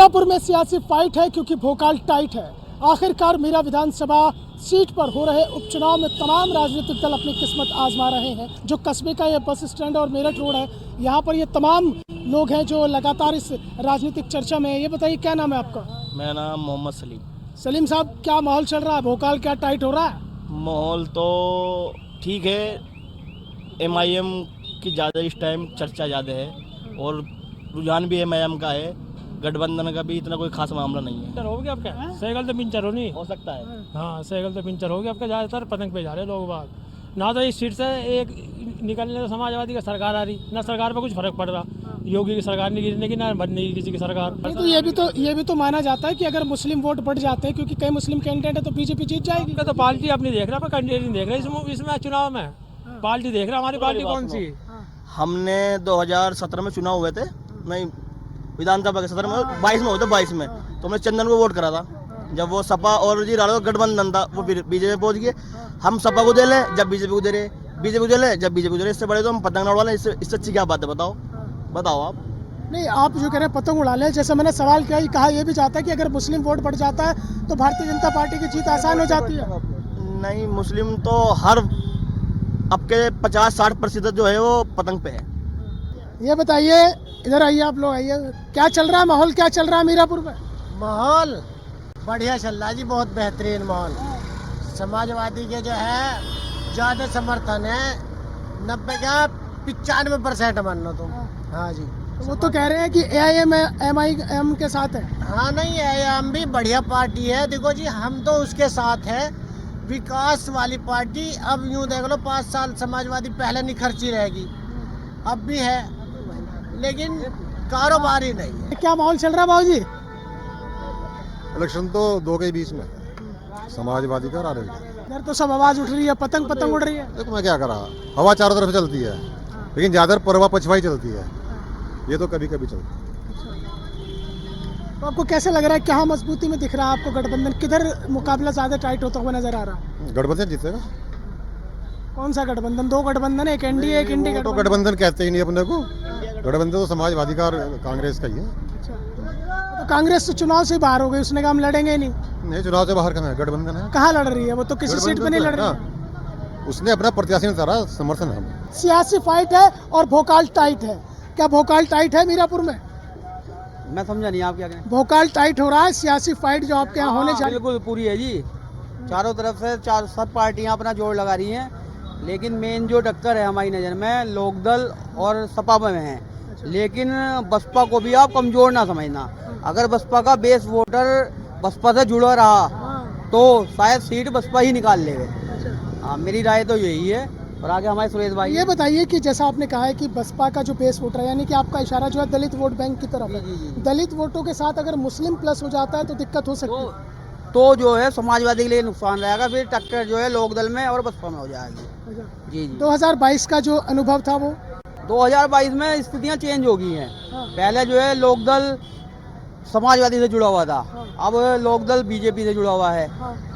मीरापुर में सियासी फाइट है क्योंकि भोकाल टाइट है। आखिरकार मीरा विधानसभा सीट पर हो रहे उपचुनाव में तमाम राजनीतिक दल अपनी किस्मत आजमा रहे हैं। जो कस्बे का ये बस स्टैंड और मेरठ रोड है, यहाँ पर ये तमाम लोग हैं जो लगातार इस राजनीतिक चर्चा में है। ये बताइए, क्या नाम है आपका? मेरा नाम मोहम्मद सलीम। सलीम साहब, क्या माहौल चल रहा है? भोकाल क्या टाइट हो रहा है? माहौल तो ठीक है, MIM की ज़्यादा इस टाइम चर्चा ज़्यादा है और रुझान भी MIM का है। गठबंधन का भी इतना कोई खास मामला नहीं है। हो गया आपका साइकिल तो पिंचर हो नहीं हो सकता है। हाँ, साइकिल तो पिंचर हो गया आपका। ज़्यादातर पतंग पे जा रहे लोग बाग ना। तो इस सीट से एक निकलने तो समाजवादी का सरकार आ रही ना, सरकार पर कुछ फर्क पड़ रहा। योगी की सरकार नहीं गिरने की, ना बनने की किसी की सरकार। नहीं तो ये भी तो माना जाता है कि अगर मुस्लिम वोट बढ़ जाते हैं, क्योंकि कई मुस्लिम कैंडिडेट है, तो बीजेपी जीत जाएगी। तो पार्टी अपनी देख रहा, कैंडिडेट नहीं देख रहा इसमें चुनाव में। पार्टी देख रहा, हमारी पार्टी कौन सी? हमने 2017 में चुनाव हुए थे, नहीं विधानसभा के 17 में, 22 में हुए थे। 22 में तो हमने चंदन को वोट करा था। जब वो सपा और जी रालोद गठबंधन था, वो फिर बीजेपी पहुंच गए। हम सपा को दे ले जब बीजेपी को दे रहे, बीजेपी को दे ले जब बीजेपी को दे रहे। इससे बड़े तो हम पतंग उड़ा लें। इससे अच्छी क्या बात है? बताओ आप। नहीं, आप जो कह रहे हैं पतंग उड़ा ले, जैसे मैंने सवाल किया, ये कहा, यह भी चाहता है कि अगर मुस्लिम वोट बढ़ जाता है तो भारतीय जनता पार्टी की जीत आसान हो जाती है। नहीं, मुस्लिम तो हर अब के 50-60% जो है वो पतंग पे है। ये बताइए, इधर आइए, आप लोग आइए, क्या चल रहा है? माहौल क्या चल रहा है मीरापुर में? माहौल बढ़िया चल रहा है जी, बहुत बेहतरीन माहौल। समाजवादी के जो है ज़्यादा समर्थन है, 90 क्या 95% मान लो तुम। हाँ जी, वो तो कह रहे हैं कि AIM के साथ है। हाँ, नहीं AIM भी बढ़िया पार्टी है। देखो जी, हम तो उसके साथ है, विकास वाली पार्टी। अब यूँ देख लो, 5 साल समाजवादी पहले नहीं खर्ची रहेगी, अब भी है, लेकिन कारोबार ही नहीं है। क्या माहौल चल रहा है बाबूजी? इलेक्शन तो 2 के बीच में, समाजवादी का रहा है। इधर तो सब आवाज उठ रही है, पतंग उड़ रही है। देखो मैं क्या करा, हवा चारों तरफ चलती है, लेकिन ज्यादातर परवा पछवाई चलती है। ये तो कभी कभी चलती है। तो आपको कैसे लग रहा है, क्या मजबूती में दिख रहा है आपको गठबंधन? किधर मुकाबला ज्यादा टाइट होता हुआ नजर आ रहा है? गठबंधन जीतेगा। कौन सा गठबंधन? 2 गठबंधन है, एक एनडीए एक इंडी तो गठबंधन कहते ही नहीं अपने को। गठबंधन तो समाजवादी का और कांग्रेस का ही है। तो कांग्रेस तो चुनाव से बाहर हो गई, उसने कहा हम लड़ेंगे ही नहीं। नहीं, चुनाव से बाहर कहाँ है? गठबंधन है। कहाँ लड़ रही है वो? तो किसी सीट पे नहीं लड़ रही है। हाँ, उसने अपना प्रत्याशी उतारा, समर्थन है। सियासी फाइट है और भोकाल टाइट है। क्या भोकाल टाइट है मीरापुर में? मैं समझा नहीं, आप क्या कहें? भोकाल टाइट हो रहा है, सियासी फाइट जो आपके यहाँ होने जा रही है। बिल्कुल पूरी है जी, चारों तरफ से सब पार्टियां अपना जोर लगा रही हैं, लेकिन मेन जो टक्कर है हमारी नज़र में लोकदल और सपा में है। लेकिन बसपा को भी आप कमज़ोर ना समझना। अगर बसपा का बेस वोटर बसपा से जुड़ा रहा तो शायद सीट बसपा ही निकाल लेवे। हाँ, मेरी राय तो यही है। और आगे हमारे सुरेश भाई, ये बताइए कि जैसा आपने कहा है कि बसपा का जो बेस वोटर है, यानी कि आपका इशारा जो है दलित वोट बैंक की तरफ है। दलित वोटों के साथ अगर मुस्लिम प्लस हो जाता है तो दिक्कत हो सकती है। तो जो है समाजवादी के लिए नुकसान रहेगा। फिर टक्कर जो है लोकदल में और बसपा में हो जाएगी। जी जी। 2022 का जो अनुभव था वो 2022 में स्थितियाँ चेंज हो गई हैं। पहले जो है लोकदल समाजवादी से जुड़ा हुआ था, अब लोकदल बीजेपी से जुड़ा हुआ है।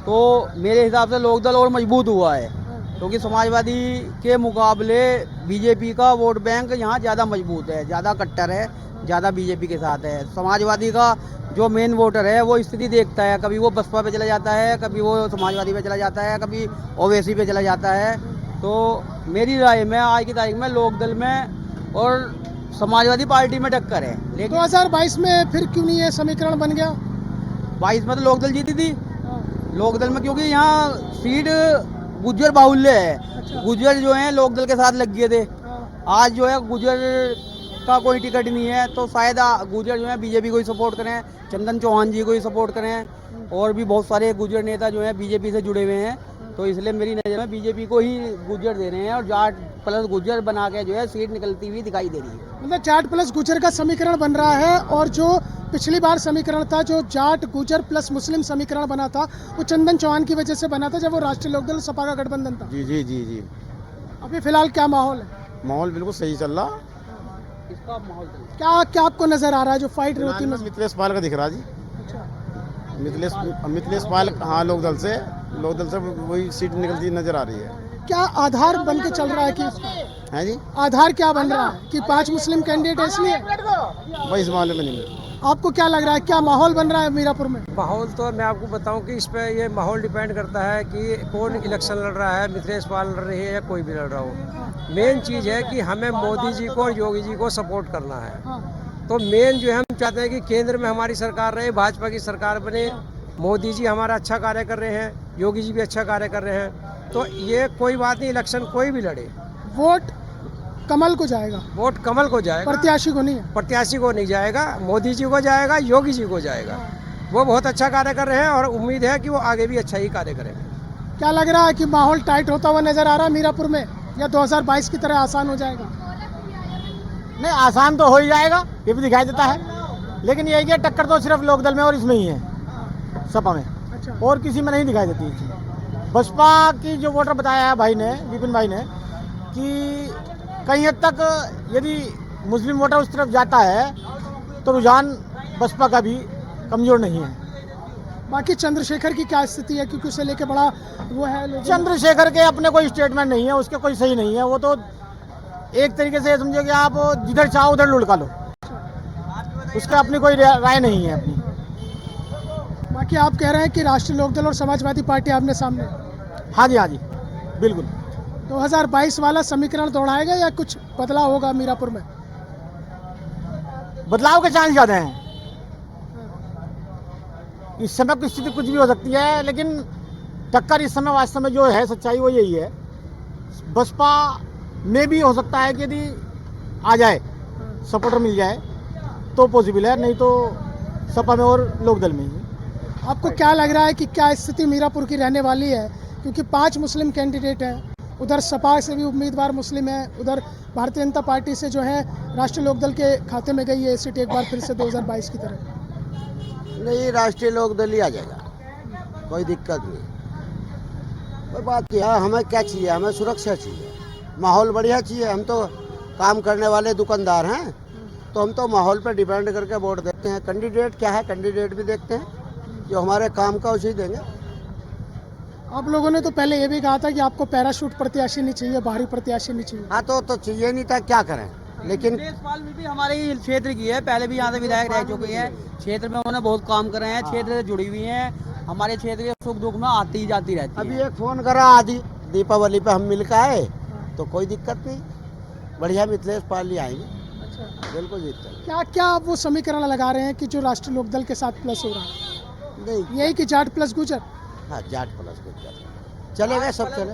तो मेरे हिसाब से लोकदल और मजबूत हुआ है, क्योंकि समाजवादी के मुकाबले बीजेपी का वोट बैंक यहाँ ज़्यादा मजबूत है, ज़्यादा कट्टर है, ज़्यादा बीजेपी के साथ है। समाजवादी का जो मेन वोटर है वो स्थिति देखता है, कभी वो बसपा पे चला जाता है, कभी वो समाजवादी पे चला जाता है, कभी ओवैसी पे चला जाता है। तो मेरी राय में आज की तारीख में लोकदल में और समाजवादी पार्टी में टक्कर है। लेकिन 2022 में फिर क्यों नहीं ये समीकरण बन गया? 22 में तो लोकदल जीती थी। लोकदल में क्योंकि यहाँ सीट गुज्जर बाहुल्य है, गुज्जर जो हैं लोकदल के साथ लग गए थे। आज जो है गुज्जर का कोई टिकट नहीं है, तो शायद गुज्जर जो है बीजेपी को ही सपोर्ट करें, चंदन चौहान जी को ही सपोर्ट करें, और भी बहुत सारे गुज्जर नेता जो हैं बीजेपी से जुड़े हुए हैं। तो इसलिए मेरी नज़र में बीजेपी को ही गुज्जर दे रहे हैं, और जाट प्लस गुज्जर बना के जो है सीट निकलती हुई दिखाई दे रही है। मतलब जाट प्लस गुज्जर का समीकरण बन रहा है, और जो पिछली बार समीकरण था, जो जाट गुज्जर प्लस मुस्लिम समीकरण बना था, वो चंदन चौहान की वजह से बना था, जब वो राष्ट्रीय लोकदल सपा का गठबंधन था। जी जी जी जी। अभी फिलहाल क्या माहौल है? माहौल बिल्कुल सही चल रहा। इसका माहौल क्या क्या आपको नजर आ रहा है जो फाइट होती है? मिथिलेश पाल का दिख रहा जी। मिथिलेश पाल, हाँ, लोकदल से वही सीट निकलती नजर आ रही है। क्या आधार बन के चल रहा है कि है जी? आधार क्या बन रहा है कि 5 मुस्लिम कैंडिडेट है इसलिए? भाई इस मामले में नहीं। आपको क्या लग रहा है, क्या माहौल बन रहा है मीरापुर में? माहौल तो मैं आपको बताऊं कि इस पे ये माहौल डिपेंड करता है कि कौन इलेक्शन लड़ रहा है, मिथिलेश पाल लड़ रही है या कोई भी लड़ रहा हो। मेन चीज़ है कि हमें मोदी जी को और योगी जी को सपोर्ट करना है। तो मेन जो है हम चाहते हैं कि केंद्र में हमारी सरकार रहे, भाजपा की सरकार बने। मोदी जी हमारा अच्छा कार्य कर रहे हैं, योगी जी भी अच्छा कार्य कर रहे हैं। तो ये कोई बात नहीं, इलेक्शन कोई भी लड़े, वोट कमल को जाएगा, वोट कमल को जाएगा, प्रत्याशी को नहीं है। प्रत्याशी को नहीं जाएगा। मोदी जी को जाएगा, योगी जी को जाएगा। वो बहुत अच्छा कार्य कर रहे हैं और उम्मीद है कि वो आगे भी अच्छा ही कार्य करेंगे। क्या लग रहा है कि माहौल टाइट होता हुआ नजर आ रहा है मीरापुर में, या 2022 की तरह आसान हो जाएगा? नहीं, आसान तो हो ही जाएगा, ये भी दिखाई देता है। लेकिन ये है कि टक्कर तो सिर्फ लोकदल में और इसमें ही है, सपा में, अच्छा। और किसी में नहीं दिखाई देती है। बसपा की जो वोटर बताया है भाई ने, विपिन भाई ने, कि कहीं हद तक यदि मुस्लिम वोटर उस तरफ जाता है तो रुझान बसपा का भी कमजोर नहीं है। बाकी चंद्रशेखर की क्या स्थिति है, क्योंकि उसे लेके बड़ा वो है लोगों में। चंद्रशेखर के अपने कोई स्टेटमेंट नहीं है, उसके कोई सही नहीं है। वो तो एक तरीके से समझो कि आप जिधर चाहो उधर लुढ़का लो, उसका अपनी कोई राय नहीं है अपनी। बाकी आप कह रहे हैं कि राष्ट्रीय लोकदल और समाजवादी पार्टी आमने सामने। हाँ जी, हाँ जी, बिल्कुल। 2022 वाला समीकरण दोहराएगा या कुछ बदलाव होगा मीरापुर में? बदलाव के चांस ज़्यादा हैं। इस समय की स्थिति कुछ भी हो सकती है, लेकिन टक्कर इस समय वास्तव में जो है सच्चाई वो यही है। बसपा में भी हो सकता है कि यदि आ जाए, सपोर्टर मिल जाए तो पॉसिबल है, नहीं तो सपा में और लोकदल में ही। आपको क्या लग रहा है कि क्या स्थिति मीरापुर की रहने वाली है, क्योंकि 5 मुस्लिम कैंडिडेट हैं, उधर सपा से भी उम्मीदवार मुस्लिम है, उधर भारतीय जनता पार्टी से जो है राष्ट्रीय लोकदल के खाते में गई है सीट एक बार फिर से 2022 की तरह? नहीं, राष्ट्रीय लोकदल ही आ जाएगा, कोई दिक्कत नहीं। कोई बात क्या, हमें क्या चाहिए, हमें सुरक्षा चाहिए, माहौल बढ़िया चाहिए। हम तो काम करने वाले दुकानदार हैं, तो हम तो माहौल पर डिपेंड करके वोट देते हैं। कैंडिडेट क्या है, कैंडिडेट भी देखते हैं, जो हमारे काम का उसे ही देंगे। आप लोगों ने तो पहले ये भी कहा था कि आपको पैराशूट प्रत्याशी नहीं चाहिए, बाहरी प्रत्याशी नहीं चाहिए। हाँ, तो चाहिए नहीं था, क्या करें। लेकिन पाल भी हमारे ही क्षेत्र की है, पहले भी यहाँ से विधायक रह चुके हैं। क्षेत्र में उन्होंने बहुत काम करे हैं, क्षेत्र से जुड़ी हुई हैं, हमारे क्षेत्र के सुख दुख में आती जाती रहती है। अभी एक फ़ोन करा आदि दीपावली पे हम मिल के आए, तो कोई दिक्कत नहीं, बढ़िया मिथिलेश पाल ही आएंगे, बिल्कुल जीतते हैं। क्या क्या आप वो समीकरण लगा रहे हैं कि जो राष्ट्रीय लोकदल के साथ प्लस हो रहा है? नहीं, यही कि जाट प्लस गुजर? हाँ, जाट प्लस गुजर चलेगा, सब चले।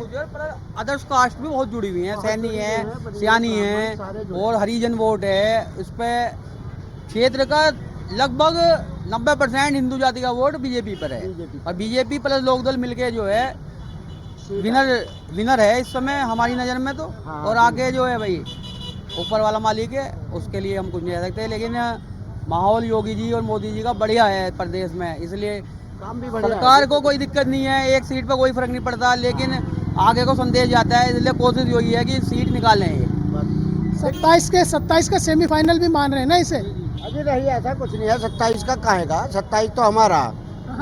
अदर्स कास्ट भी बहुत जुड़ी हुई हैं, सैनी है, सियानी है और हरिजन वोट है। इस पे क्षेत्र का लगभग 90% हिंदू जाति का वोट बीजेपी पर है, और बीजेपी प्लस लोकदल मिलके जो है विनर है इस समय हमारी नज़र में। तो और आगे जो है भाई ऊपर वाला मालिक है, उसके लिए हम कुछ नहीं कह सकते। लेकिन माहौल योगी जी और मोदी जी का बढ़िया है प्रदेश में, इसलिए काम भी बढ़िया सरकार को कोई दिक्कत नहीं है, एक सीट पर कोई फर्क नहीं पड़ता, लेकिन आगे को संदेश जाता है, इसलिए कोशिश यही है कि सीट निकालें। 27 का सेमीफाइनल भी मान रहे हैं ना इसे? अभी रही, ऐसा कुछ नहीं है। 27 का कहेगा, 27 तो हमारा,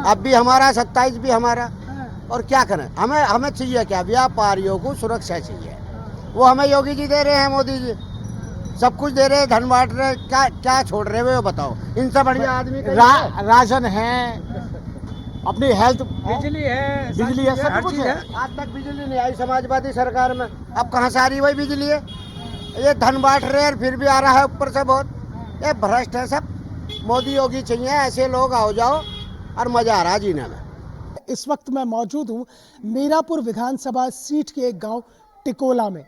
अब भी हमारा, 27 भी हमारा। और क्या करें, हमें चाहिए क्या, व्यापारियों को सुरक्षा चाहिए। वो हमें योगी जी दे रहे हैं, मोदी जी सब कुछ दे रहे हैं, धन बांट रहे, क्या छोड़ रहे हो बताओ। इनसे बढ़िया आदमी राशन है, अपनी हेल्थ, बिजली है, सब कुछ है। आज तक बिजली नहीं आई समाजवादी सरकार में, अब कहाँ से आ रही वही बिजली है। ये धन बांट रहे हैं, फिर भी आ रहा है ऊपर से बहुत। ये भ्रष्ट है सब। मोदी योगी चाहिए, ऐसे लोग आओ जाओ और मजा आ रहा जीने में। इस वक्त मैं मौजूद हूँ मीरापुर विधानसभा सीट के एक गांव टिकोला में।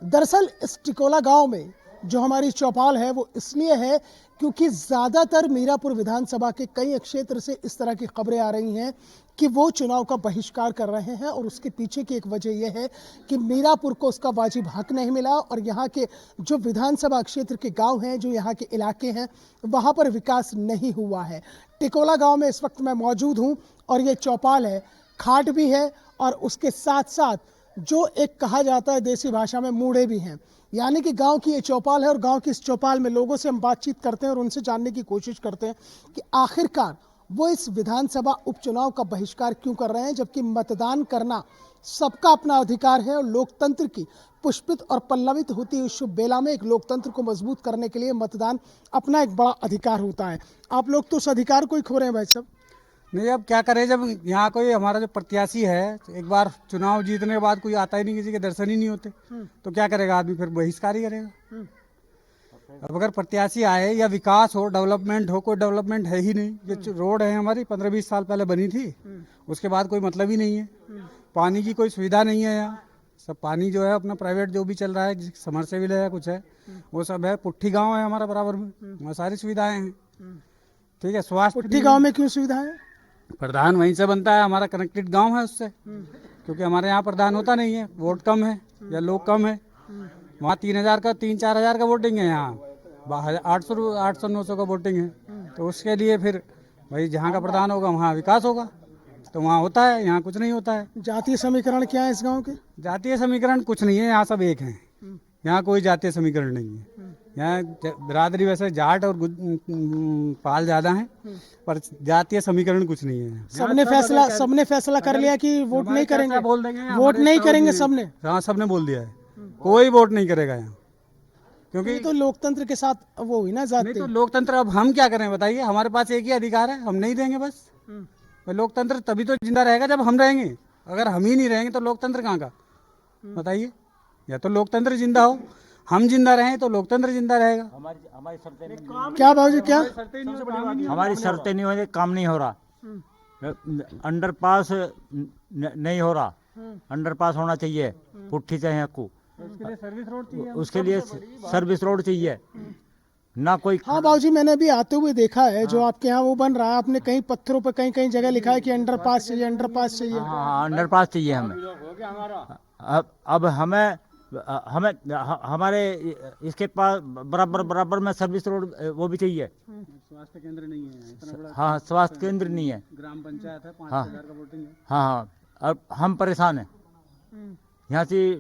दरअसल इस टिकोला गांव में जो हमारी चौपाल है वो इसलिए है क्योंकि ज़्यादातर मीरापुर विधानसभा के कई क्षेत्र से इस तरह की खबरें आ रही हैं कि वो चुनाव का बहिष्कार कर रहे हैं, और उसके पीछे की एक वजह यह है कि मीरापुर को उसका वाजिब हक नहीं मिला, और यहाँ के जो विधानसभा क्षेत्र के गांव हैं, जो यहाँ के इलाके हैं, वहाँ पर विकास नहीं हुआ है। टिकोला गांव में इस वक्त मैं मौजूद हूँ, और ये चौपाल है, खाट भी है, और उसके साथ साथ जो एक कहा जाता है देसी भाषा में मूढ़े भी हैं। यानी कि गांव की ये चौपाल है, और गांव की इस चौपाल में लोगों से हम बातचीत करते हैं और उनसे जानने की कोशिश करते हैं कि आखिरकार वो इस विधानसभा उपचुनाव का बहिष्कार क्यों कर रहे हैं, जबकि मतदान करना सबका अपना अधिकार है और लोकतंत्र की पुष्पित और पल्लवित होती हुई शुभ बेला में एक लोकतंत्र को मजबूत करने के लिए मतदान अपना एक बड़ा अधिकार होता है। आप लोग तो उस अधिकार को ही खो रहे हैं भाई साहब। नहीं, अब क्या करें, जब यहाँ कोई हमारा जो प्रत्याशी है, एक बार चुनाव जीतने के बाद कोई आता ही नहीं, किसी के दर्शन ही नहीं होते, तो क्या करेगा आदमी, फिर बहिष्कार ही करेगा। अब अगर प्रत्याशी आए या विकास हो, डेवलपमेंट हो, कोई डेवलपमेंट है ही नहीं। ये रोड है हमारी 15-20 साल पहले बनी थी, उसके बाद कोई मतलब ही नहीं है। पानी की कोई सुविधा नहीं है यहाँ, सब पानी जो है अपना प्राइवेट जो भी चल रहा है, समरसेबिल है, कुछ है, वो सब है। पुट्ठी गांव है हमारा बराबर में, वहाँ सारी सुविधाएं हैं। ठीक है, स्वास्थ्य पुट्ठी गांव में क्यों सुविधा है? प्रधान वहीं से बनता है, हमारा कनेक्टेड गांव है उससे, क्योंकि हमारे यहाँ प्रधान होता नहीं है, वोट कम है या लोग कम है। वहाँ 3,000 का 3-4 हज़ार का वोटिंग है, यहाँ 800-900 का वोटिंग है। तो उसके लिए फिर भाई जहाँ का प्रधान होगा वहाँ विकास होगा, तो वहाँ होता है, यहाँ कुछ नहीं होता है। जातीय समीकरण क्या है इस गांव के? जातीय समीकरण कुछ नहीं है, यहाँ सब एक हैं, यहाँ कोई जातीय समीकरण नहीं है। यहाँ बिरादरी वैसे जाट और पाल ज्यादा हैं, पर जातीय समीकरण कुछ नहीं है। सबने फैसला कर लिया कि वोट नहीं करेंगे, बोल देंगे वोट नहीं करेंगे सबने। हाँ, सबने बोल दिया है, कोई वोट नहीं करेगा यहाँ, क्योंकि तो लोकतंत्र के साथ वो हुई ना नहीं जाती। तो लोकतंत्र, अब हम क्या करें बताइए, हमारे पास एक ही अधिकार है, हम नहीं देंगे बस। लोकतंत्र तभी तो जिंदा रहेगा जब हम रहेंगे, अगर हम ही नहीं रहेंगे तो लोकतंत्र कहाँ का, बताइए। या तो लोकतंत्र जिंदा हो, हम जिंदा रहें तो लोकतंत्र जिंदा रहेगा। हमारी शर्तें क्या बाबूजी, क्या हमारी शर्तें नहीं हो रही, काम नहीं हो रहा, अंडरपास नहीं हो रहा, अंडरपास होना चाहिए, पुट्ठी चाहिए आपको, उसके लिए सर्विस रोड चाहिए ना कोई। हाँ बाबूजी, मैंने अभी आते हुए देखा है जो आपके यहाँ वो बन रहा है, आपने कहीं पत्थरों पे कहीं कहीं जगह लिखा है कि अंडरपास चाहिए, अंडरपास चाहिए। हाँ, अंडरपास चाहिए हमें। अब हमें हमारे इसके पास बराबर में सर्विस रोड वो भी चाहिए। स्वास्थ्य केंद्र नहीं है, हाँ, स्वास्थ्य केंद्र नहीं है, ग्राम पंचायत है, 5,000 का वोटिंग है। हाँ, अब हम परेशान हैं, यहाँ से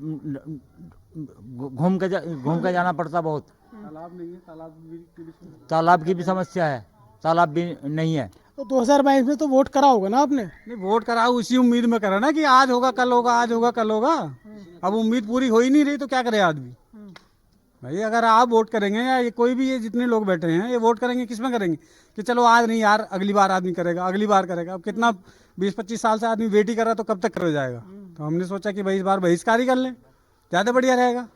घूम के जाना पड़ता बहुत। तालाब नहीं है, तालाब की भी समस्या है, तालाब भी नहीं है। तो 2022 में तो वोट करा होगा ना आपने? नहीं, वोट करा उसी उम्मीद में करा ना कि आज होगा कल होगा, आज होगा कल होगा। अब उम्मीद पूरी हो ही नहीं रही तो क्या करे आदमी। भाई अगर आप वोट करेंगे या ये कोई भी, ये जितने लोग बैठे हैं ये वोट करेंगे, किस में करेंगे कि चलो आज नहीं यार, अगली बार आदमी करेगा, अगली बार करेगा। अब कितना 20-25 साल से आदमी वेट ही कर रहा, तो कब तक कर जाएगा। तो हमने सोचा कि भाई इस बार बहिष्कार ही कर लें, ज़्यादा बढ़िया रहेगा।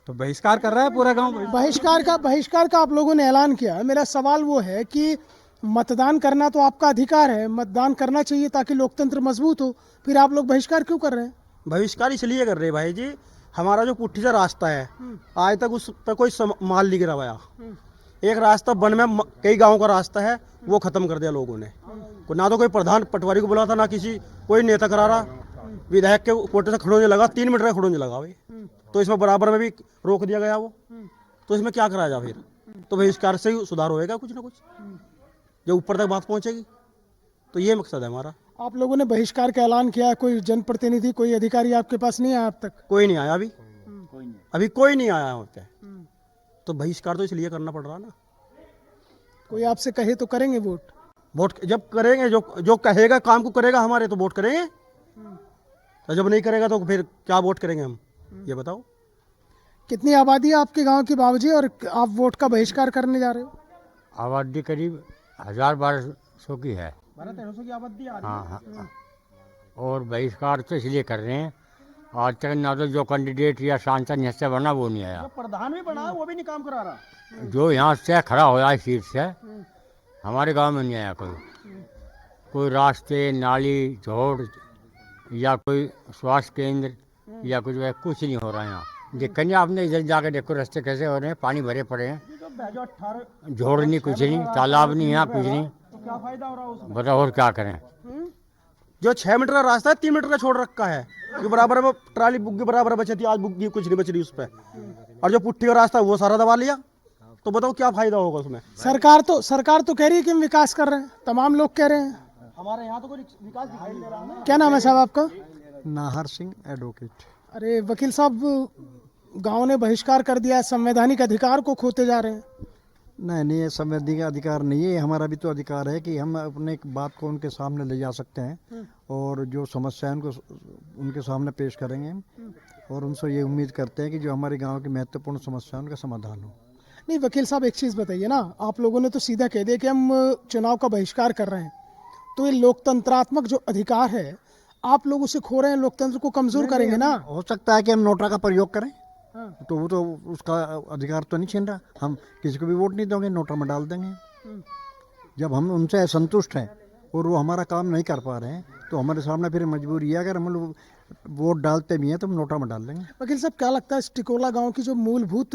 तो बहिष्कार कर रहा है पूरा गाँव। बहिष्कार का आप लोगों ने ऐलान किया है। मेरा सवाल वो है कि मतदान करना तो आपका अधिकार है, मतदान करना चाहिए ताकि लोकतंत्र मजबूत हो, फिर आप लोग बहिष्कार क्यों कर रहे हैं? बहिष्कार इसलिए कर रहे हैं भाई जी, हमारा जो पुट्ठी का रास्ता है आज तक उस पर कोई माल नहीं गिराया। एक रास्ता वन में कई गाँव का रास्ता है, वो खत्म कर दिया लोगों ने। ना तो कोई प्रधान पटवारी को बुला था, ना किसी कोई नेता करा रहा, विधायक के कोटे से खड़ोने लगा, 3 मीटर का खड़ोने लगा भाई। तो इसमें बराबर में भी रोक दिया गया वो, तो इसमें क्या कराया जा फिर? तो बहिष्कार से ही सुधार होएगा कुछ ना कुछ, जब ऊपर तक बात पहुंचेगी। तो ये मकसद है हमारा। आप लोगों ने बहिष्कार का ऐलान किया, कोई जनप्रतिनिधि, कोई अधिकारी आपके पास नहीं आया अब तक? कोई नहीं आया अभी कोई नहीं आया वहाँ पे। तो बहिष्कार तो इसलिए करना पड़ रहा ना। कोई आपसे कहे तो करेंगे वोट जब करेंगे, जो कहेगा काम को करेगा हमारे, तो वोट करेंगे। तो जब नहीं करेगा तो फिर क्या वोट करेंगे हम, ये बताओ। कितनी आबादी है आपके गांव की बाबूजी, और आप वोट का बहिष्कार करने जा रहे हो? आबादी करीब 1000-1200 की है। 1200-1300 की आबादी आ रही है। हाँ। और बहिष्कार तो इसलिए कर रहे हैं, आज तक ना तो जो कैंडिडेट या सांसद यहाँ से बना वो नहीं आया, प्रधान भी बना वो भी नहीं काम करा रहा। जो यहाँ से खड़ा होया है सीट से, हमारे गांव में नहीं आया कोई रास्ते, नाली, झोड़ या कोई स्वास्थ्य केंद्र या कुछ नहीं हो रहा है यहाँ। देखिए आपने इधर जाकर देखो रास्ते कैसे हो रहे हैं, पानी भरे पड़े हैं, झोड़ नहीं, कुछ नहीं, तालाब नहीं, यहाँ कुछ नहीं। तो क्या फायदा हो रहा है? बताओ और क्या करें। जो 6 मीटर का रास्ता है 3 मीटर का छोड़ रखा है, जो बराबर में ट्राली बुग्गी बराबर बची थी, आज बुग्गी कुछ नहीं बच रही उस पर। और जो पुट्ठी का रास्ता है वो सारा दबा लिया, तो बताओ क्या फायदा होगा उसमें। सरकार तो कह रही है कि हम विकास कर रहे हैं, तमाम लोग कह रहे हैं। हमारे यहाँ तो कोई विकास दिखाई नहीं दे रहा है। क्या नाम है साहब आपका? नाहर सिंह एडवोकेट। अरे वकील साहब, गांव ने बहिष्कार कर दिया, संवैधानिक अधिकार को खोते जा रहे हैं। नहीं नहीं, ये संवैधानिक अधिकार नहीं है, ये हमारा भी तो अधिकार है कि हम अपने बात को उनके सामने ले जा सकते हैं और जो समस्या है उनको उनके सामने पेश करेंगे और उनसे ये उम्मीद करते हैं कि जो हमारे गांव की महत्वपूर्ण समस्या है उनका समाधान हो। नहीं वकील साहब, एक चीज़ बताइए ना, आप लोगों ने तो सीधा कह दिया कि हम चुनाव का बहिष्कार कर रहे हैं, तो ये लोकतंत्रात्मक जो अधिकार है आप लोग उसे खो रहे हैं, लोकतंत्र को कमजोर करेंगे ना। हो सकता है कि हम नोटा का प्रयोग करें, तो वो तो उसका अधिकार तो नहीं छीन रहा, हम किसी को भी वोट नहीं देंगे, नोटा में डाल देंगे। जब हम उनसे असंतुष्ट हैं और वो हमारा काम नहीं कर पा रहे हैं तो हमारे सामने फिर मजबूरी है, अगर हम लोग वोट डालते भी हैं तो हम नोटा में डाल देंगे। वकील साहब, क्या लगता है इस टिकोला गांव की जो मूलभूत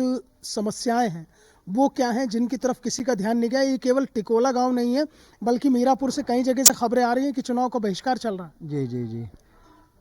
समस्याएं हैं वो क्या हैं जिनकी तरफ किसी का ध्यान नहीं गया? ये केवल टिकोला गांव नहीं है बल्कि मीरापुर से कई जगह से खबरें आ रही हैं कि चुनाव का बहिष्कार चल रहा है। जी जी जी,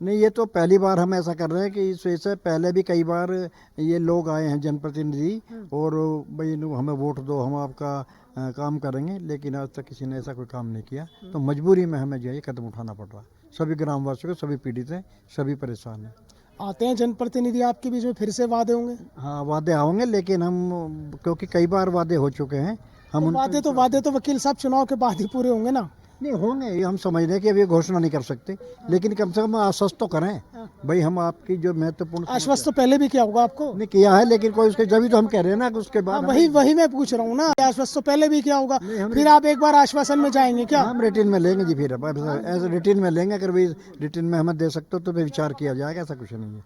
नहीं ये तो पहली बार हम ऐसा कर रहे हैं कि इस वजह से पहले भी कई बार ये लोग आए हैं जनप्रतिनिधि और भाई हमें वोट दो, हम आपका काम करेंगे, लेकिन आज तक किसी ने ऐसा कोई काम नहीं किया, तो मजबूरी में हमें जो है ये कदम उठाना पड़ रहा है। सभी ग्रामवासियों को, सभी पीड़ित हैं, सभी परेशान हैं। आते हैं जनप्रतिनिधि आपके बीच में, फिर से वादे होंगे? हाँ वादे होंगे, लेकिन हम क्योंकि कई बार वादे हो चुके हैं हम तो वादे तो वकील साहब चुनाव के बाद ही पूरे होंगे ना। नहीं होंगे, ये हम समझ रहे हैं कि अभी घोषणा नहीं कर सकते, लेकिन कम से कम आश्वस्त तो करें भाई हम आपकी जो महत्वपूर्ण आश्वस्त तो पहले भी किया होगा आपको? नहीं किया है, लेकिन कोई उसके जब तो हम कह रहे हैं ना कि उसके बाद वही मैं पूछ रहा हूँ ना, आश्वस्त तो पहले भी किया होगा, फिर आप एक बार आश्वासन में जाएंगे क्या? हम रिटर्न में लेंगे जी, फिर ऐसे रिटर्न में लेंगे, अगर भाई रिटर्न में हमें दे सकते हो तो फिर विचार किया जाएगा, ऐसा कुछ नहीं है।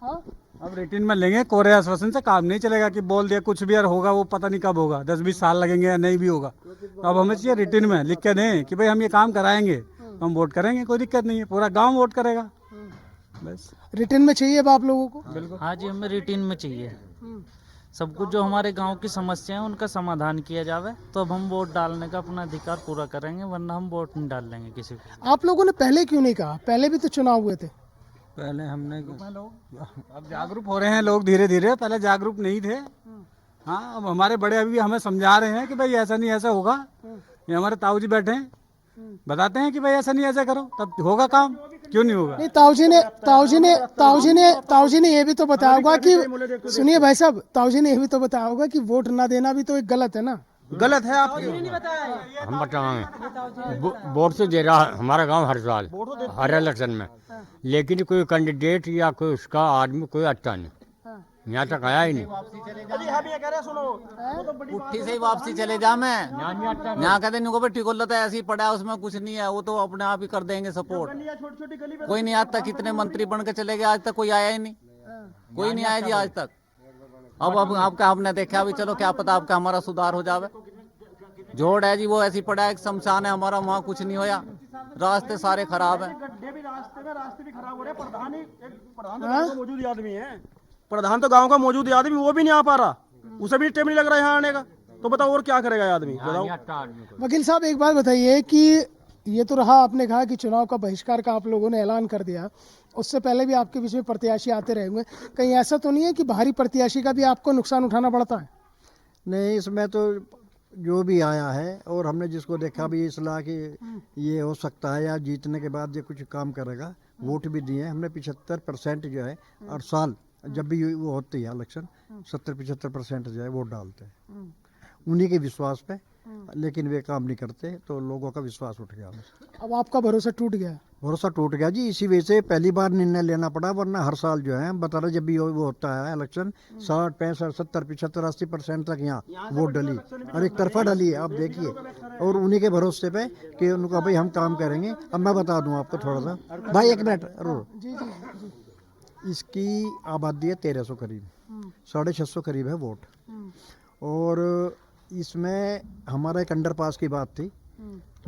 अब रिटर्न में लेंगे, कोरे आश्वासन से काम नहीं चलेगा कि बोल दिया कुछ भी यार होगा, वो पता नहीं कब होगा, 10-20 साल लगेंगे या नहीं भी होगा। तो अब हमें चाहिए रिटर्न में लिख के दें कि भाई हम ये काम कराएंगे, हम वोट करेंगे, कोई दिक्कत नहीं है, पूरा गांव वोट करेगा। बस रिटर्न में चाहिए अब आप लोगों को? हाँ जी, हमें रिटर्न में चाहिए सब कुछ, जो हमारे गांव की समस्या है उनका समाधान किया जावे, तो अब हम वोट डालने का अपना अधिकार पूरा करेंगे, वरना हम वोट नहीं डाल लेंगे किसी को। आप लोगों ने पहले क्यों नहीं कहा? पहले भी तो चुनाव हुए थे। पहले हमने अब जागरूक हो रहे हैं लोग धीरे धीरे, पहले जागरूक नहीं थे। हाँ, अब हमारे बड़े अभी हमें समझा रहे हैं कि भाई ऐसा नहीं ऐसा होगा, ये हमारे ताऊ जी बैठे हैं बताते हैं कि भाई ऐसा नहीं ऐसा करो, तब होगा काम, क्यों नहीं होगा? नहीं, ताऊ जी ने ये भी तो बताया होगा कि, सुनिए भाई साहब, ताऊ जी ने ये भी तो बताया होगा कि वोट ना देना भी तो एक गलत है ना। गलत है आप हम बताएंगे वोट से दे रहा है हमारा गांव हर साल हर इलेक्शन में, लेकिन कोई कैंडिडेट या कोई उसका आदमी कोई अच्छा नहीं यहाँ तक आया ही नहीं। पुट्ठी से ही वापसी चले जा, मैं यहाँ कहते नहीं को टिकोला तो ऐसे ही पड़ा है, उसमें कुछ नहीं है, वो तो अपने आप ही कर देंगे सपोर्ट। कोई नहीं, आज तक कितने मंत्री बन के चले गए, आज तक कोई आया ही नहीं, कोई नहीं आया जी आज तक। अब आपका हमने देखा, अभी चलो क्या पता आपका हमारा सुधार हो जावे। जोड़ है जी वो ऐसी पड़ा है, शमशान है हमारा, वहाँ कुछ नहीं होया, रास्ते सारे खराब है। रास्ते भी खराब हो रहे हैं, मौजूद आदमी है, प्रधान तो गांव का मौजूद आदमी, वो भी नहीं आ पा रहा, उसे भी टाइम नहीं लग रहा है यहाँ आने का, तो बताओ और क्या करेगा आदमी? बताओ वकील साहब, एक बात बताइए कि ये तो रहा, आपने कहा कि चुनाव का बहिष्कार का आप लोगों ने ऐलान कर दिया, उससे पहले भी आपके बीच में प्रत्याशी आते रहे होंगे, कहीं ऐसा तो नहीं है कि बाहरी प्रत्याशी का भी आपको नुकसान उठाना पड़ता है? नहीं, इसमें तो जो भी आया है और हमने जिसको देखा भी इसलिए कि ये हो सकता है या जीतने के बाद ये कुछ काम करेगा, वोट भी दिए। हमने 75% जो है और साल जब भी वो होती है इलेक्शन 70-75% जो है वोट डालते हैं उन्हीं के विश्वास पे, लेकिन वे काम नहीं करते तो लोगों का विश्वास उठ गया। अब आपका भरोसा टूट गया? भरोसा टूट गया जी, इसी वजह से पहली बार निर्णय लेना पड़ा, वरना हर साल जो है बता रहे जब भी वो होता है इलेक्शन 60, 65, 70, 75, 80% तक यहाँ वोट डली और एक तरफा डली है, आप देखिए, और उन्हीं के भरोसे पे कि उनको भाई हम काम करेंगे। अब मैं बता दूं आपको थोड़ा सा, भाई एक मिनट, इसकी आबादी है 1300 करीब, 650 करीब है वोट, और इसमें हमारा एक अंडरपास की बात थी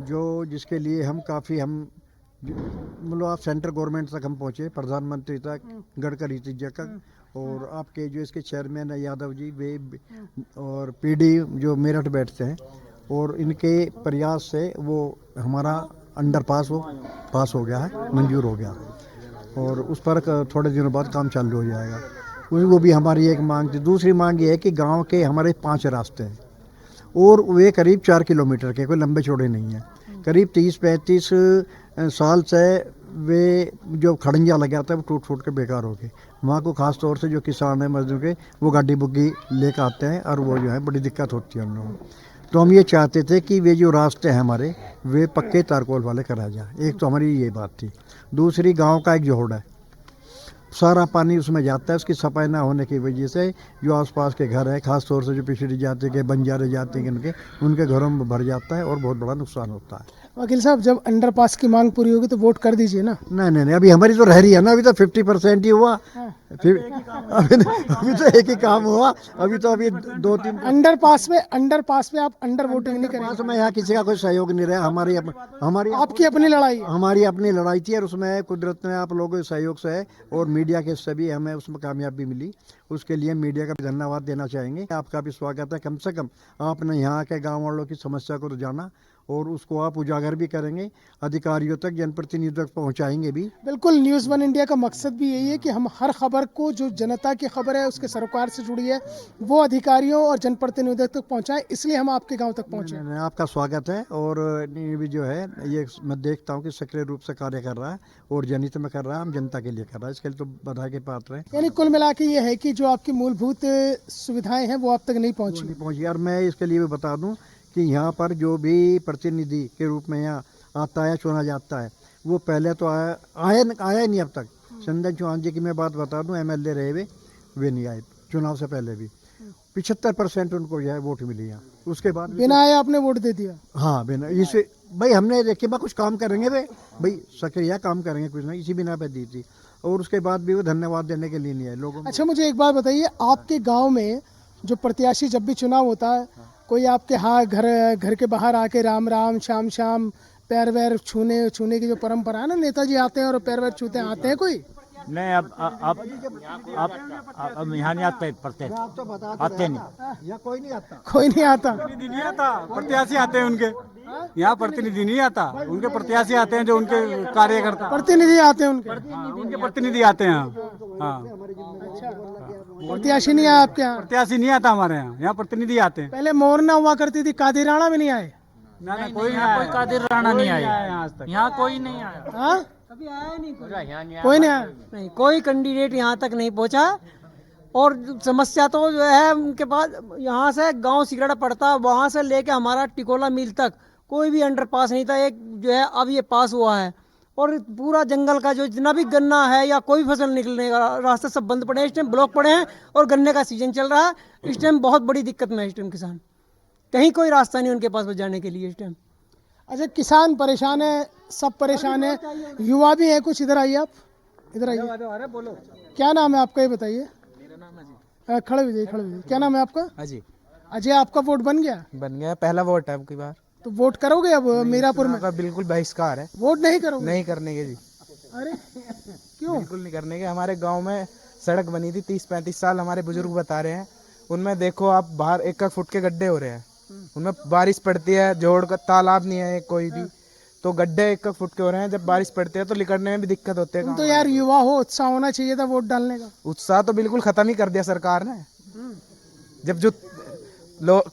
जो जिसके लिए हम काफ़ी मतलब आप सेंट्रल गवर्नमेंट तक हम पहुँचे, प्रधानमंत्री तक, गडकरी जी तक, और आपके जो इसके चेयरमैन है यादव जी, वे और पीडी जो मेरठ बैठते हैं, और इनके प्रयास से वो हमारा अंडरपास वो पास हो गया है, मंजूर हो गया, और उस पर थोड़े दिनों बाद काम चालू हो जाएगा। वो भी हमारी एक मांग थी। दूसरी मांग ये है कि गांव के हमारे 5 रास्ते हैं और वे करीब 4 किलोमीटर के, कोई लंबे चौड़े नहीं हैं, करीब 30-35 साल से वे जो खड़ंजा लगा था वो टूट फूट के बेकार हो गए। वहाँ को ख़ास तौर से जो किसान हैं मजदूर के, वो गाड़ी बुग्गी लेकर आते हैं और वो जो है बड़ी दिक्कत होती है उन लोगों को। तो हम ये चाहते थे कि वे जो रास्ते हैं हमारे वे पक्के तारकोल वाले करा जाए। एक तो हमारी ये बात थी। दूसरी, गांव का एक जोड़ है, सारा पानी उसमें जाता है, उसकी सफाई ना होने की वजह से जो आसपास के घर हैं, खास तौर से जो पिछड़ी जाति के बंजारे जाति के उनके घरों में भर जाता है और बहुत बड़ा नुकसान होता है। वकील साहब, जब अंडरपास की मांग पूरी होगी तो वोट कर दीजिए ना। नहीं, अभी हमारी तो रह रही है ना, अभी तो 50% ही हुआ। फिर अभी तो एक ही काम हुआ, अभी 2-3 अंडरपास में आप अंडर वोटिंग नहीं करेंगे? में यहाँ किसी का कोई सहयोग नहीं रहा। आपकी अपनी लड़ाई है। हमारी अपनी लड़ाई थी और उसमें कुदरत ने आप लोगों के सहयोग से और मीडिया के सभी हमें उसमें कामयाबी मिली। उसके लिए मीडिया का भी धन्यवाद देना चाहेंगे। आपका भी स्वागत है। कम से कम आपने यहाँ के गाँव वालों की समस्या को तो जाना और उसको आप उजागर भी करेंगे, अधिकारियों तक, जनप्रतिनिधियों तक पहुंचाएंगे भी। बिल्कुल, न्यूज़ 1 इंडिया का मकसद भी यही है कि हम हर खबर को, जो जनता की खबर है, उसके सरोकार से जुड़ी है, वो अधिकारियों और जनप्रतिनिधियों तक पहुंचाएं। इसलिए हम आपके गांव तक पहुंचे। आपका स्वागत है। और ये भी जो है, ये मैं देखता हूँ कि सक्रिय रूप से कार्य कर रहा है और जनहित में कर रहा है, हम जनता के लिए कर रहा है। इसके लिए तो बधाई के पात्र हैं। यानी कुल मिला के ये है कि जो आपकी मूलभूत सुविधाएं हैं वो आप तक नहीं पहुँची। और मैं इसके लिए भी बता दूँ कि यहाँ पर जो भी प्रतिनिधि के रूप में यहाँ आता है, चुना जाता है, वो पहले तो आया नहीं अब तक। चंदन चौहान जी की मैं बात बता दूं, MLA रहे वे नहीं आए चुनाव से पहले भी। 75% उनको जो है वोट मिली यहाँ। उसके बाद बिना आए आपने वोट दे दिया? हाँ, बिना। इसे भाई हमने देखे कुछ काम करेंगे, भाई सक्रिय काम करेंगे कुछ ना, इसी बिना पे दी थी। और उसके बाद भी वो धन्यवाद देने के लिए नहीं आए लोगों। अच्छा, मुझे एक बात बताइए, आपके गाँव में जो प्रत्याशी जब भी चुनाव होता है, कोई आपके घर के बाहर आके राम राम श्याम श्याम पैर वैर छूने की जो परंपरा है ना, नेताजी आते हैं और पैर वैर छूते हैं, आते हैं कोई? नहीं, अब यहाँ नहीं आते, आते नहीं, यहाँ कोई नहीं आता। कोई नहीं आता? नहीं आता, प्रत्याशी आते हैं उनके यहाँ, प्रतिनिधि नहीं आता, उनके प्रत्याशी आते हैं जो उनके कार्यकर्ता। प्रतिनिधि आते हैं उनके? उनके प्रतिनिधि आते हैं। हाँ, प्रत्याशी नहीं आया आपके यहाँ? प्रत्याशी नहीं आता हमारे यहाँ प्रतिनिधि आते हैं। पहले मोरना हुआ करती थी, कादिर राणा भी नहीं आए? ना, कोई कादिर राणा नहीं आया यहाँ, कोई नहीं आया। हाँ, कभी आया नहीं कोई नहीं आया? नहीं, कोई कैंडिडेट यहाँ तक नहीं पहुँचा। और समस्या तो जो है उनके पास, यहाँ से गांव सिगड़ा पड़ता, वहाँ से लेके हमारा टिकोला मिल तक कोई भी अंडरपास नहीं था। एक जो है अब ये पास हुआ है, और पूरा जंगल का जो जितना भी गन्ना है या कोई फसल निकलने का रास्ते सब बंद पड़े हैं। इस टाइम ब्लॉक पड़े हैं और गन्ने का सीजन चल रहा है। इस टाइम बहुत बड़ी दिक्कत में है इस टाइम किसान, कहीं कोई रास्ता नहीं उनके पास जाने के लिए इस टाइम। अच्छा, किसान परेशान है, सब परेशान है, युवा भी है कुछ। इधर आइए, आप इधर आइए। बोलो, क्या नाम है आपका, ये बताइए। मेरा नाम अजय। खड़े हो जाइए। क्या नाम है आपका? अजय। अजय, आपका वोट बन गया? बन गया, पहला वोट है अब की बार। तो वोट करोगे अब मीरापुर में? बिल्कुल बहिष्कार है, वोट नहीं करोगे? नहीं करने के जी। अरे क्यों? बिल्कुल नहीं करने के। हमारे गांव में सड़क बनी थी 30-35 साल, हमारे बुजुर्ग बता रहे हैं। उनमें देखो आप, बाहर 1 फुट के गड्ढे हो रहे हैं। उनमें बारिश पड़ती है, जोड़ का तालाब नहीं है कोई भी, तो गड्ढे 1 फुट के हो रहे हैं। जब बारिश पड़ती है तो निकलने में भी दिक्कत होती है। तुम तो यार युवा हो, उत्साह होना चाहिए था वोट डालने का। उत्साह तो बिल्कुल खत्म ही कर दिया सरकार ने। जब जो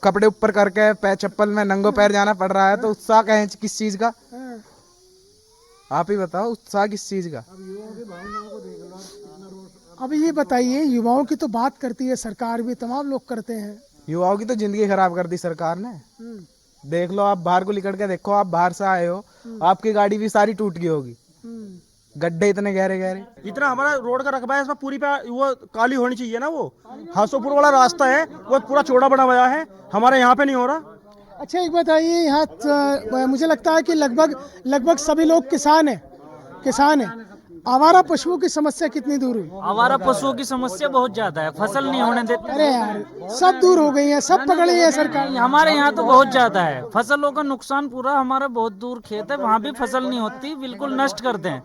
कपड़े ऊपर करके चप्पल में नंगो पैर जाना पड़ रहा है, तो उत्साह कहें किस चीज का? आप ही बताओ, उत्साह किस चीज का? अब ये बताइए, युवाओं की तो बात करती है सरकार भी, तमाम लोग करते हैं। युवाओं की तो जिंदगी खराब कर दी सरकार ने। देख लो, आप बाहर को निकल के देखो, आप बाहर से आए हो, आपकी गाड़ी भी सारी टूट गई होगी, गड्ढे इतने गहरे गहरे। इतना हमारा रोड का रकबा है, इसमें पूरी पे वो काली होनी चाहिए ना। वो हासोपुर वाला रास्ता है, वो पूरा चौड़ा बना हुआ है, हमारे यहाँ पे नहीं हो रहा। अच्छा, एक बताइए, यहाँ मुझे लगता है कि लगभग सभी लोग किसान हैं। आवारा पशुओं की समस्या कितनी दूर हुई? आवारा पशुओं की समस्या बहुत ज्यादा है, फसल नहीं होने देते। अरे यार, सब दूर हो गई है, सब पकड़ ली है सरकार। हमारे यहाँ तो बहुत ज्यादा है, फसलों का नुकसान पूरा। हमारा बहुत दूर खेत है, वहाँ भी फसल नहीं होती, बिल्कुल नष्ट करते हैं।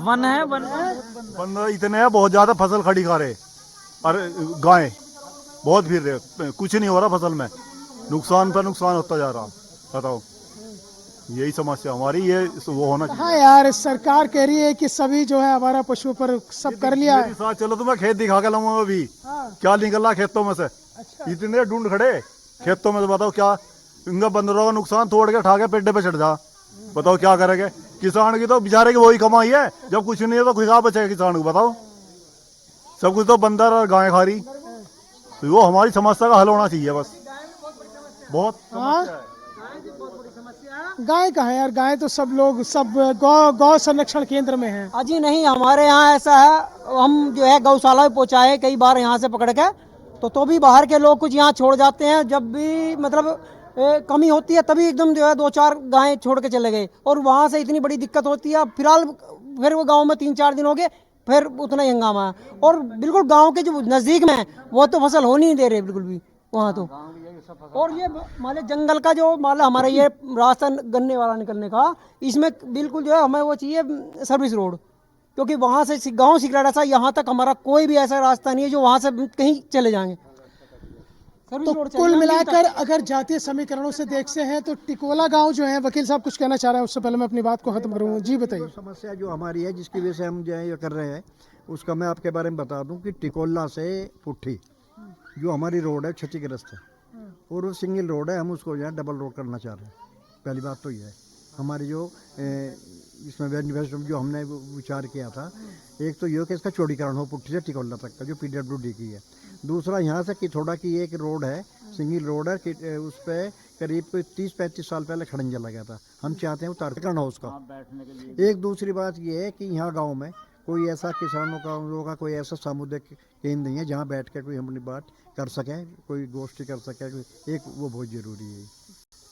वन है बंद इतने है, बहुत ज्यादा फसल खड़ी खा रहे, और गाय बहुत फिर रहे, कुछ नहीं हो रहा फसल में, नुकसान पर नुकसान होता जा रहा। बताओ, यही समस्या हमारी, ये वो होना चाहिए। हाँ यार, सरकार कह रही है कि सभी जो है आवारा पशुओं पर सब कर लिया है। साथ चलो तो मैं खेत दिखा के लाऊंगा अभी। क्या निकल रहा खेतों में से? इतने ढूंढ खड़े खेतों में से, बताओ क्या इनका बंदरों का नुकसान तोड़ के उठा के पेड्डे पे चढ़ जा। बताओ क्या करेंगे? किसान की तो बेचारे की वही कमाई है, जब कुछ नहीं है तो क्या बचेगा किसान को? बताओ, सब कुछ तो बंदर और गाय खा रही। तो वो हमारी समस्या का हल होना चाहिए बस। बहुत हाँ? समस्या है। गाय कहाँ है यार? गाय तो सब लोग सब गौ संरक्षण केंद्र में है। अजी नहीं, हमारे यहाँ ऐसा है, हम जो है गौशाला में पहुँचाए कई बार यहाँ से पकड़ के, तो भी बाहर के लोग कुछ यहाँ छोड़ जाते हैं। जब भी मतलब कमी होती है तभी एकदम जो है 2-4 गायें छोड़ के चले गए, और वहाँ से इतनी बड़ी दिक्कत होती है। फिलहाल फिर वो गांव में 3-4 दिन हो गए, फिर उतना ही हंगामा है। और बिल्कुल गांव के जो नज़दीक में है वो तो फसल हो नहीं दे रहे बिल्कुल भी वहाँ तो। और ये मान जंगल का जो मान हमारा ये रास्ता गन्ने वाला निकलने का, इसमें बिल्कुल जो है हमें वो चाहिए सर्विस रोड, क्योंकि वहाँ से गांव सिकराड़ा सा यहाँ तक हमारा कोई भी ऐसा रास्ता नहीं है जो वहाँ से कहीं चले जाएंगे। तो कुल मिलाकर अगर जातीय समीकरणों से देखते हैं तो टिकोला गांव जो है, वकील साहब कुछ कहना चाह रहे हैं, उससे पहले मैं अपनी बात को खत्म करूँ। जी बताइए। समस्या जो हमारी है जिसकी वजह से हम जो है ये कर रहे हैं, उसका मैं आपके बारे में बता दूं कि टिकोला से पुट्ठी जो हमारी रोड है क्षतिग्रस्त है, और वो सिंगल रोड है। हम उसको जो है डबल रोड करना चाह रहे हैं। पहली बात तो ये है हमारी जो इसमें मैनिफेस्टो जो हमने विचार किया था, एक तो ये कि इसका चौड़ीकरण हो पुट्ठी से टिकोला तक का, जो PWD की है। दूसरा यहाँ से कि थोड़ा की एक रोड है, सिंगल रोड है कि उस पर करीब 30-35 साल पहले खड़ंजा लगा था। हम चाहते हैं उतारकरण हो उसका। एक दूसरी बात ये है कि यहाँ गांव में कोई ऐसा किसानों का कोई ऐसा सामुदायिक केंद्र नहीं है जहाँ बैठ कर कोई अपनी बात कर सके, कोई गोष्ठी कर सके। एक वो बहुत ज़रूरी है।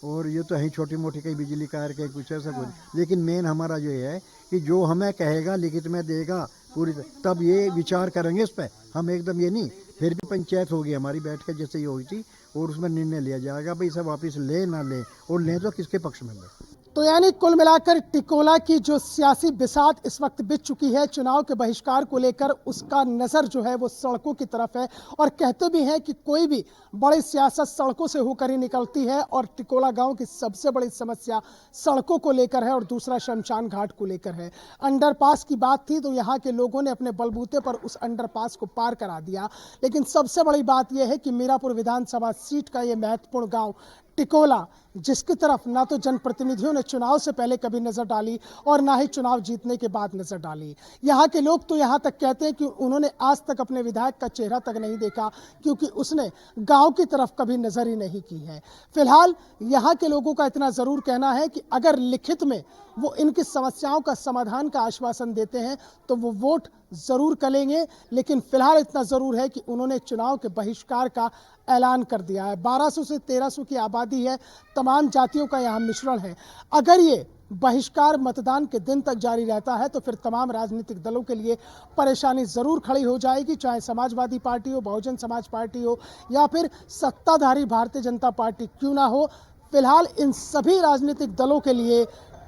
और ये तो है छोटी मोटी कहीं बिजली कार के कुछ ऐसा कुछ, लेकिन मेन हमारा जो है कि जो हमें कहेगा लिखित में देगा पूरी, तब ये विचार करेंगे इस पर। हम एकदम ये नहीं, फिर भी पंचायत होगी हमारी बैठ कर जैसे ये हुई थी, और उसमें निर्णय लिया जाएगा भाई सब वापस ले ना ले, और ले तो किसके पक्ष में ले। तो यानी कुल मिलाकर टिकोला की जो सियासी बिसात इस वक्त बिछ चुकी है चुनाव के बहिष्कार को लेकर, उसका नज़र जो है वो सड़कों की तरफ है। और कहते भी हैं कि कोई भी बड़ी सियासत सड़कों से होकर ही निकलती है, और टिकोला गांव की सबसे बड़ी समस्या सड़कों को लेकर है, और दूसरा शमशान घाट को लेकर है। अंडरपास की बात थी तो यहाँ के लोगों ने अपने बलबूते पर उस अंडरपास को पार करा दिया, लेकिन सबसे बड़ी बात यह है कि मीरापुर विधानसभा सीट का ये महत्वपूर्ण गाँव टिकोला, जिसकी तरफ ना तो जनप्रतिनिधियों ने चुनाव से पहले कभी नजर डाली और ना ही चुनाव जीतने के बाद नजर डाली। यहाँ के लोग तो यहाँ तक कहते हैं कि उन्होंने आज तक अपने विधायक का चेहरा तक नहीं देखा, क्योंकि उसने गांव की तरफ कभी नजर ही नहीं की है। फिलहाल यहाँ के लोगों का इतना जरूर कहना है कि अगर लिखित में वो इनकी समस्याओं का समाधान का आश्वासन देते हैं तो वो वोट जरूर करेंगे, लेकिन फिलहाल इतना जरूर है कि उन्होंने चुनाव के बहिष्कार का ऐलान कर दिया है। 1200 से 1300 की आबादी है, तमाम जातियों का यहाँ मिश्रण है। अगर ये बहिष्कार मतदान के दिन तक जारी रहता है तो फिर तमाम राजनीतिक दलों के लिए परेशानी जरूर खड़ी हो जाएगी, चाहे समाजवादी पार्टी हो, बहुजन समाज पार्टी हो, या फिर सत्ताधारी भारतीय जनता पार्टी क्यों ना हो। फिलहाल इन सभी राजनीतिक दलों के लिए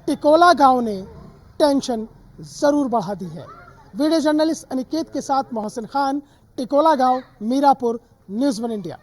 टिकोला गांव ने टेंशन जरूर बढ़ा दी है। वीडियो जर्नलिस्ट अनिकेत के साथ मोहसिन खान, टिकोला गांव, मीरापुर, न्यूज़ 1 इंडिया।